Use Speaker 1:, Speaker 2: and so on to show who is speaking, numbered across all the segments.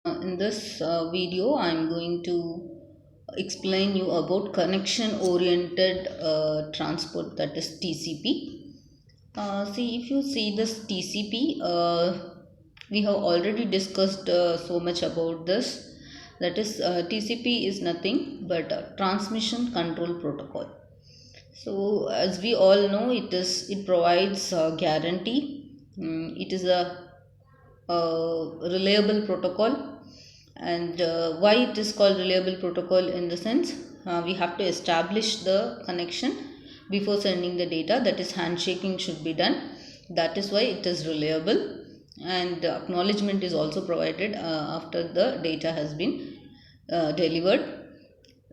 Speaker 1: In this video, I am going to explain you about connection oriented transport, that is TCP. See, if you see this TCP, we have already discussed so much about this. That is, TCP is nothing but a transmission control protocol. So, as we all know, it provides guarantee. It is a reliable protocol. And why it is called reliable protocol, in the sense we have to establish the connection before sending the data, that is handshaking should be done. That is why it is reliable, and acknowledgement is also provided after the data has been delivered.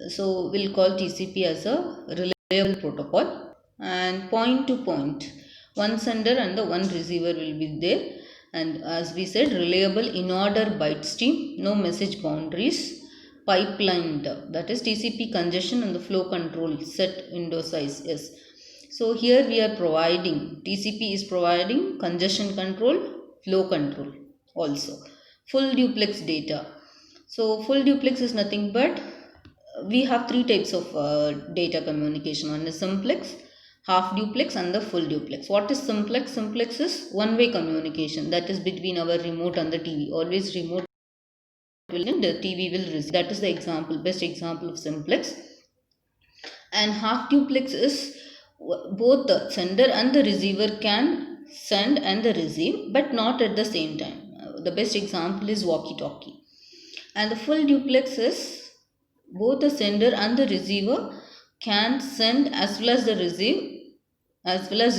Speaker 1: So we'll call TCP as a reliable protocol. And point to point, one sender and the one receiver will be there. And as we said, reliable in order byte stream, no message boundaries, pipelined, that is TCP congestion and the flow control, set window size. Yes, so here we are providing, TCP is providing congestion control, flow control, also full duplex data. So full duplex is nothing but we have three types of data communication. One is simplex, half duplex, and the full duplex. What is simplex? Simplex is one way communication, that is between our remote and the TV. Always remote will and the TV will receive. That is the example, best example of simplex. And half duplex is both the sender and the receiver can send and the receive, but not at the same time. The best example is walkie talkie. And the full duplex is both the sender and the receiver can send as well as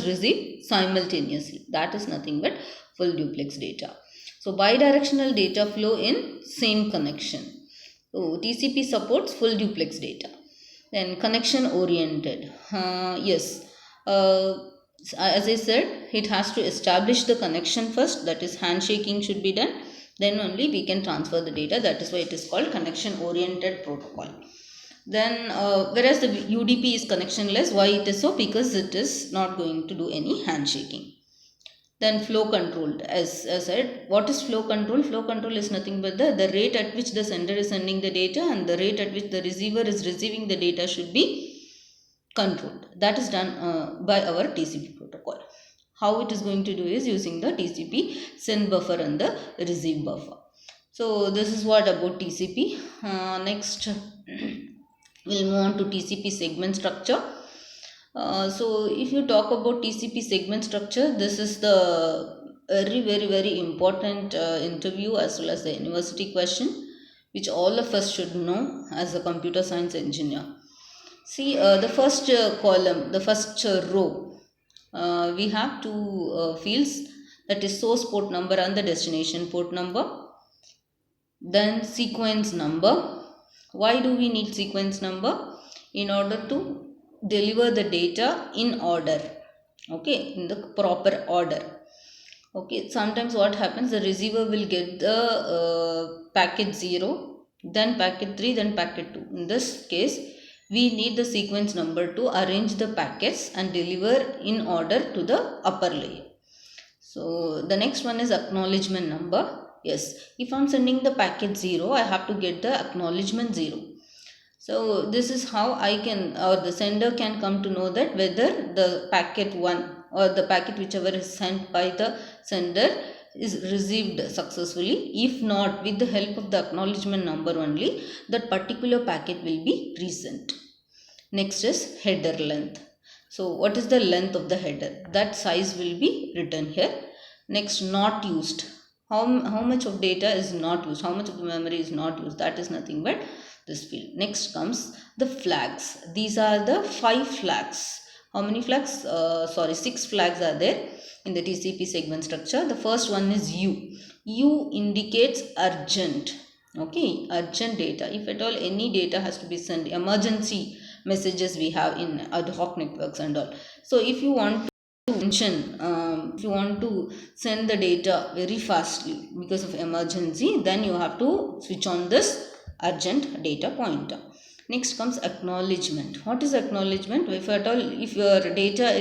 Speaker 1: receive simultaneously. That is nothing but full duplex data. So bidirectional data flow in same connection. So TCP supports full duplex data. Then connection oriented. Yes. As I said, it has to establish the connection first, that is handshaking should be done, then only we can transfer the data. That is why it is called connection oriented protocol. Then whereas the UDP is connectionless, why it is so? Because it is not going to do any handshaking. Then flow controlled, as I said, what is flow control? Flow control is nothing but the rate at which the sender is sending the data and the rate at which the receiver is receiving the data should be controlled. That is done by our TCP protocol. How it is going to do is using the TCP send buffer and the receive buffer. So this is what about TCP. Next we'll move on to TCP segment structure. So if you talk about TCP segment structure, this is the very important interview as well as the university question, which all of us should know as a computer science engineer. See, the first column, the first row, we have two fields, that is source port number and the destination port number. Then sequence number. Why do we need sequence number? In order to deliver the data in order, okay, in the proper order. Okay, sometimes what happens, the receiver will get the packet 0, then packet 3, then packet 2. In this case, we need the sequence number to arrange the packets and deliver in order to the upper layer. So the next one is acknowledgement number. Yes, if I am sending the packet 0, I have to get the acknowledgement 0. So this is how I can, or the sender can come to know that whether the packet 1 or the packet whichever is sent by the sender is received successfully. If not, with the help of the acknowledgement number only, that particular packet will be resent. Next is header length. So what is the length of the header? That size will be written here. Next, not used. How much of data is not used? How much of the memory is not used? That is nothing but this field. Next comes the flags. These are the 5 flags. How many flags? 6 flags are there in the TCP segment structure. The first one is U. U indicates urgent. Okay, urgent data. If at all any data has to be sent, emergency messages we have in ad hoc networks and all. So if you want to mention, if you want to send the data very fastly because of emergency, then you have to switch on this urgent data pointer. Next comes acknowledgement. What is acknowledgement? If at all, if your data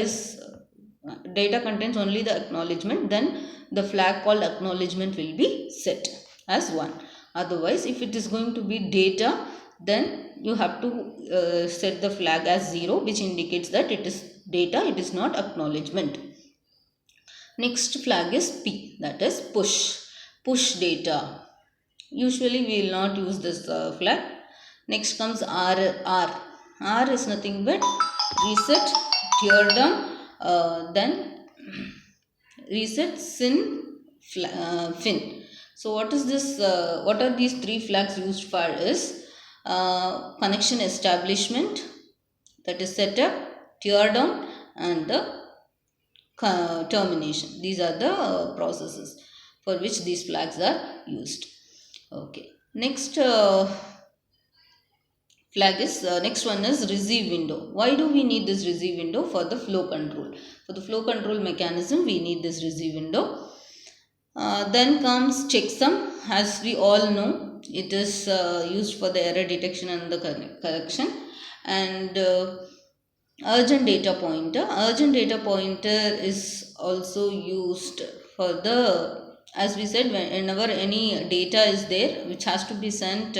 Speaker 1: contains only the acknowledgement, then the flag called acknowledgement will be set as 1. Otherwise, if it is going to be data, then you have to set the flag as 0, which indicates that it is data, it is not acknowledgement. Next flag is P, that is push data. Usually we will not use this flag. Next comes R is nothing but reset, tear down, then reset, fin. So what is this? What are these three flags used for? Is connection establishment, that is setup, tear down, and the termination. These are the processes for which these flags are used. Okay. Next next one is receive window. Why do we need this receive window? For the flow control. For the flow control mechanism, we need this receive window. Then comes checksum. As we all know, it is used for the error detection and the correction. And urgent data pointer. Urgent data pointer is also used for the, as we said, whenever any data is there which has to be sent,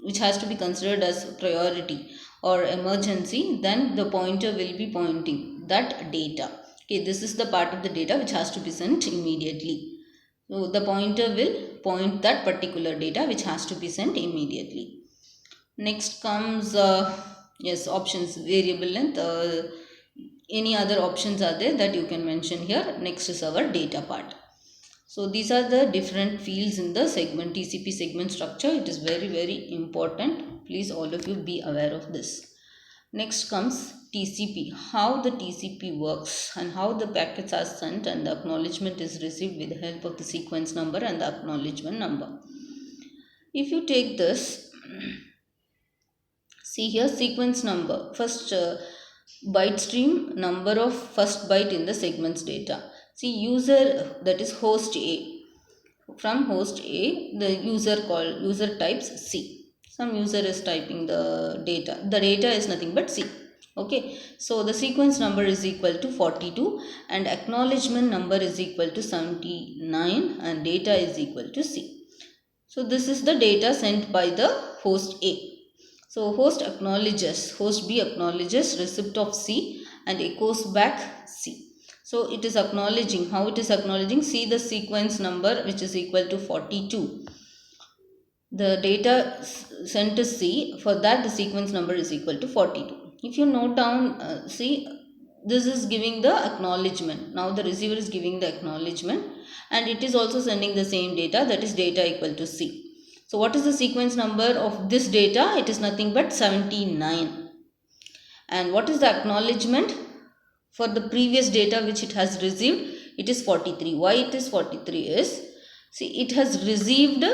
Speaker 1: which has to be considered as priority or emergency, then the pointer will be pointing that data. Okay, this is the part of the data which has to be sent immediately. So the pointer will point that particular data which has to be sent immediately. Next comes yes, options, variable length. Any other options are there that you can mention here. Next is our data part. So these are the different fields in the segment, TCP segment structure. It is very important. Please all of you be aware of this. Next comes TCP. How the TCP works and how the packets are sent and the acknowledgement is received with the help of the sequence number and the acknowledgement number. If you take this, see here, sequence number. First byte stream, number of first byte in the segments data. See, user, that is host A. From host A, the user types C. Some user is typing the data. The data is nothing but C. Okay. So the sequence number is equal to 42 and acknowledgement number is equal to 79 and data is equal to C. So this is the data sent by the host A. So host B acknowledges receipt of C and echoes back C. So it is acknowledging. How it is acknowledging? See the sequence number which is equal to 42. The data sent to C, for that the sequence number is equal to 42. If you note down, see, this is giving the acknowledgement. Now the receiver is giving the acknowledgement and it is also sending the same data, that is data equal to C. So what is the sequence number of this data? It is nothing but 79. And what is the acknowledgement for the previous data which it has received? It is 43. Why it is 43 is, see, it has received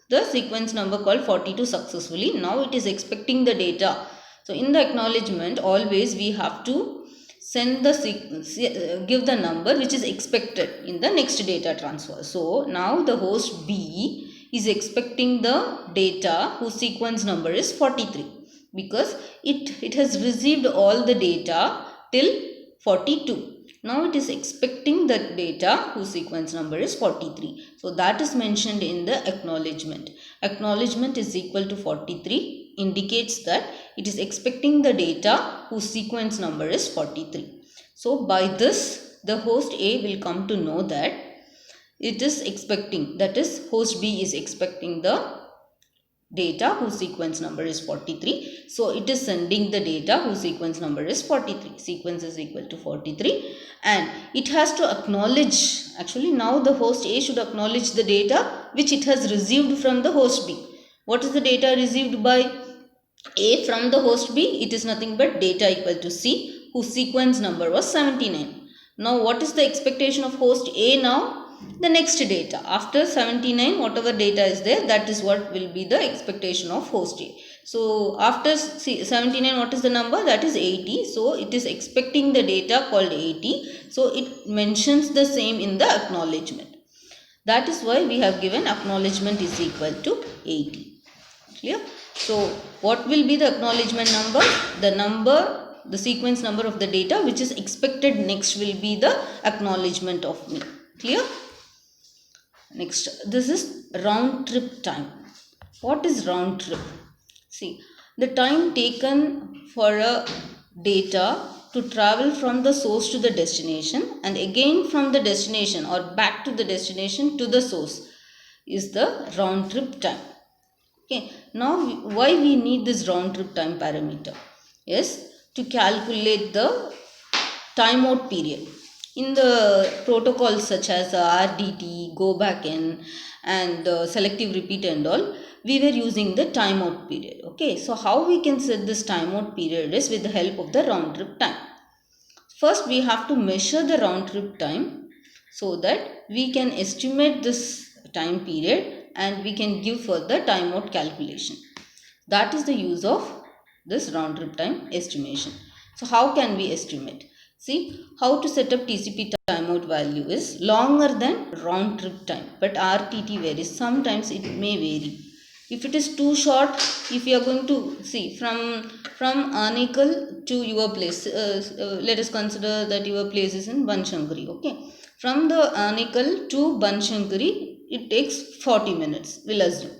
Speaker 1: the sequence number called 42 successfully. Now it is expecting the data. So in the acknowledgement, always we have to send the give the number which is expected in the next data transfer. So now the host B is expecting the data whose sequence number is 43 because it has received all the data till 42. Now it is expecting the data whose sequence number is 43. So that is mentioned in the acknowledgement. Acknowledgement is equal to 43 indicates that it is expecting the data whose sequence number is 43. So by this, the host A will come to know that it is expecting, that is host B is expecting the data whose sequence number is 43. So it is sending the data whose sequence number is 43. Sequence is equal to 43 and it has to acknowledge, actually now the host A should acknowledge the data which it has received from the host B. What is the data received by A from the host B? It is nothing but data equal to C whose sequence number was 79. Now what is the expectation of host A now? The next data. After 79, whatever data is there, that is what will be the expectation of host A. So after 79, what is the number? That is 80. So it is expecting the data called 80. So it mentions the same in the acknowledgement. That is why we have given acknowledgement is equal to 80. Clear? So what will be the acknowledgement number? The sequence number of the data which is expected next will be the acknowledgement of me. Clear? Next, this is round trip time. What is round trip? See, the time taken for a data to travel from the source to the destination and again from the destination or back to the destination to the source is the round trip time. Okay, now why we need this round trip time parameter? Yes, to calculate the timeout period. In the protocols such as RDT, go back in, and selective repeat and all, we were using the timeout period. Okay, so how we can set this timeout period is with the help of the round trip time. First, we have to measure the round trip time so that we can estimate this time period and we can give for the timeout calculation. That is the use of this round trip time estimation. So how can we estimate? See, how to set up TCP timeout value is longer than round trip time, but RTT varies. Sometimes it may vary. If it is too short, if you are going to see from Anikal to your place, let us consider that your place is in Banshankari. Okay, from the Anikal to Banshankari, it takes 40 minutes. We'll assume.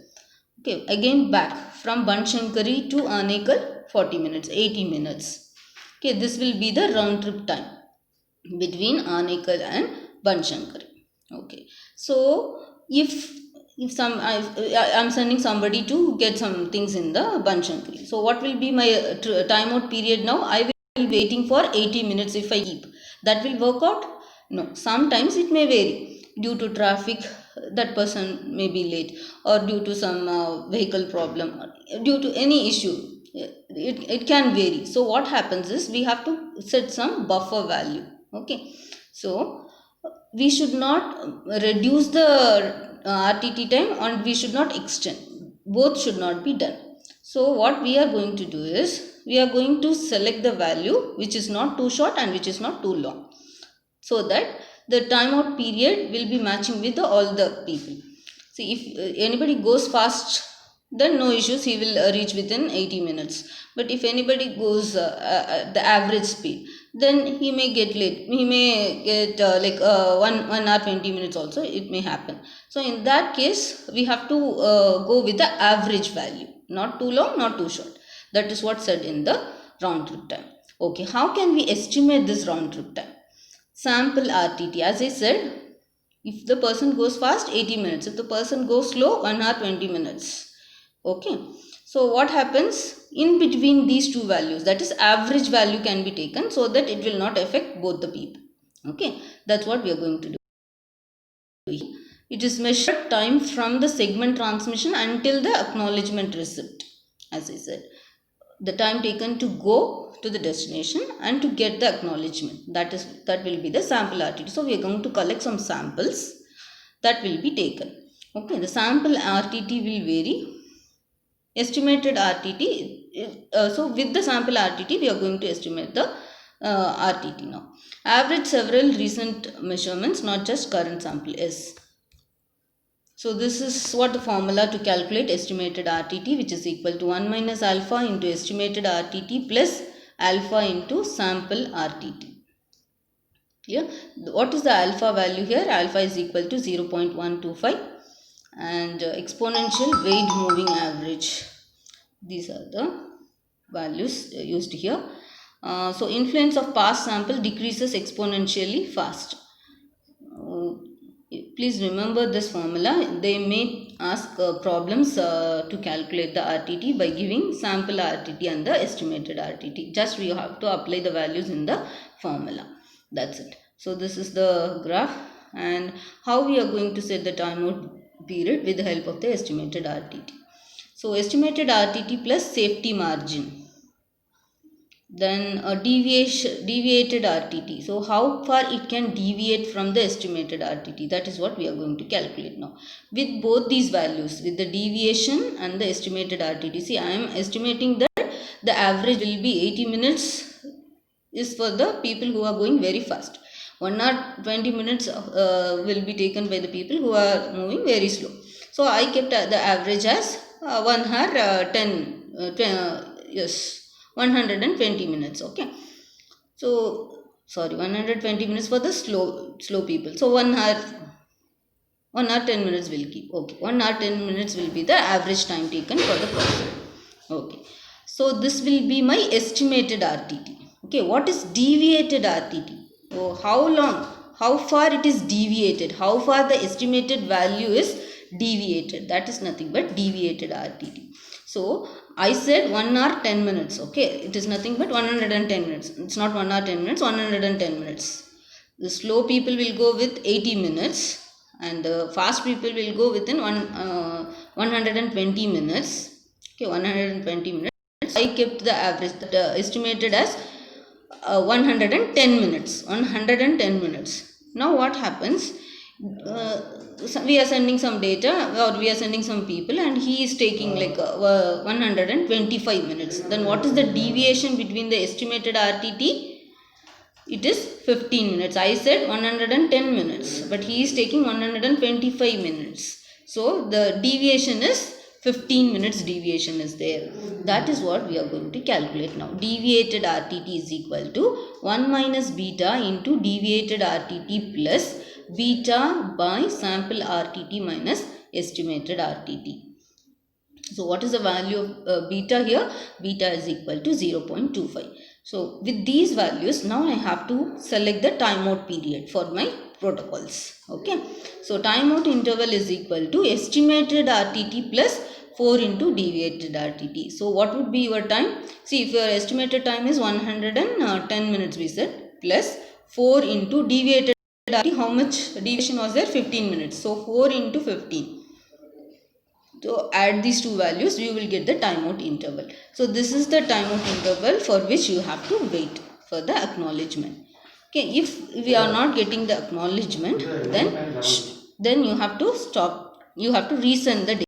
Speaker 1: Okay, again back from Banshankari to Anekal 40 minutes, 80 minutes. Okay, this will be the round trip time between Anekal and Banshankari. Okay, so if I'm sending somebody to get some things in the Banshankari, so what will be my timeout period now? I will be waiting for 80 minutes if I keep. That will work out? No, sometimes it may vary due to traffic. That person may be late, or due to some vehicle problem, or due to any issue. It can vary. So what happens is we have to set some buffer value. Okay, so we should not reduce the RTT time and we should not extend. Both should not be done. So what we are going to do is we are going to select the value which is not too short and which is not too long, so that the timeout period will be matching with all the people. See, if anybody goes fast, then no issues, he will reach within 80 minutes. But if anybody goes the average speed, then he may get late. He may get 1 hour 20 minutes also, it may happen. So in that case, we have to go with the average value, not too long, not too short. That is what said in the round trip time. Okay, how can we estimate this round trip time? Sample RTT. As I said, if the person goes fast, 80 minutes. If the person goes slow, 1 hour 20 minutes. Okay. So what happens in between these two values? That is, average value can be taken so that it will not affect both the people. Okay. That's what we are going to do. It is measured time from the segment transmission until the acknowledgement receipt. As I said, the time taken to go to the destination and to get the acknowledgement, that will be the sample RTT. So we are going to collect some samples that will be taken. Okay, the sample RTT will vary. Estimated RTT, so with the sample RTT we are going to estimate the RTT now. Average several recent measurements, not just current sample. Yes. So this is what the formula to calculate estimated RTT, which is equal to 1 minus alpha into estimated RTT plus alpha into sample RTT. Clear? What is the alpha value here? Alpha is equal to 0.125 and exponential weight moving average. These are the values used here. So influence of past sample decreases exponentially fast. Please remember this formula. They may ask problems to calculate the RTT by giving sample RTT and the estimated RTT. Just we have to apply the values in the formula. That's it. So this is the graph and how we are going to set the timeout period with the help of the estimated RTT. So estimated RTT plus safety margin. Then a deviated RTT. So how far it can deviate from the estimated RTT, that is what we are going to calculate now. With both these values, with the deviation and the estimated RTT, see, I am estimating that the average will be 80 minutes is for the people who are going very fast. 1 hour 20 minutes will be taken by the people who are moving very slow. So I kept the average as 1 hour 120 minutes. Okay, so sorry, 120 minutes for the slow people. So 1 hour 1 hour 10 minutes will keep. Okay, 1 hour 10 minutes will be the average time taken for the person. Okay, so this will be my estimated RTT. Okay, what is deviated RTT? Oh, how long, how far it is deviated, how far the estimated value is deviated, that is nothing but deviated RTT. So I said 1 hour 10 minutes. Okay, it is nothing but 110 minutes. It's not 1 hour 10 minutes, 110 minutes. The slow people will go with 80 minutes and the fast people will go within 120 minutes. Okay, 120 minutes. I kept the average, the estimated as 110 minutes. 110 minutes. Now what happens? Uh, we are sending some data or we are sending some people and he is taking like 125 minutes. Then what is the deviation between the estimated RTT? It is 15 minutes. I said 110 minutes, but he is taking 125 minutes. So the deviation is 15 minutes deviation is there. That is what we are going to calculate now. Deviated RTT is equal to 1 minus beta into deviated RTT plus beta by sample RTT minus estimated RTT. So what is the value of beta here? Beta is equal to 0.25. So with these values, now I have to select the timeout period for my protocols. Okay. So timeout interval is equal to estimated RTT plus 4 into deviated RTT. So what would be your time? See, if your estimated time is 110 minutes, we said, plus 4 into deviated RTT, how much deviation was there? 15 minutes. So 4 into 15. So add these two values, you will get the timeout interval. So this is the timeout interval for which you have to wait for the acknowledgement. Okay, if we are not getting the acknowledgement, then you have to stop. You have to resend the data.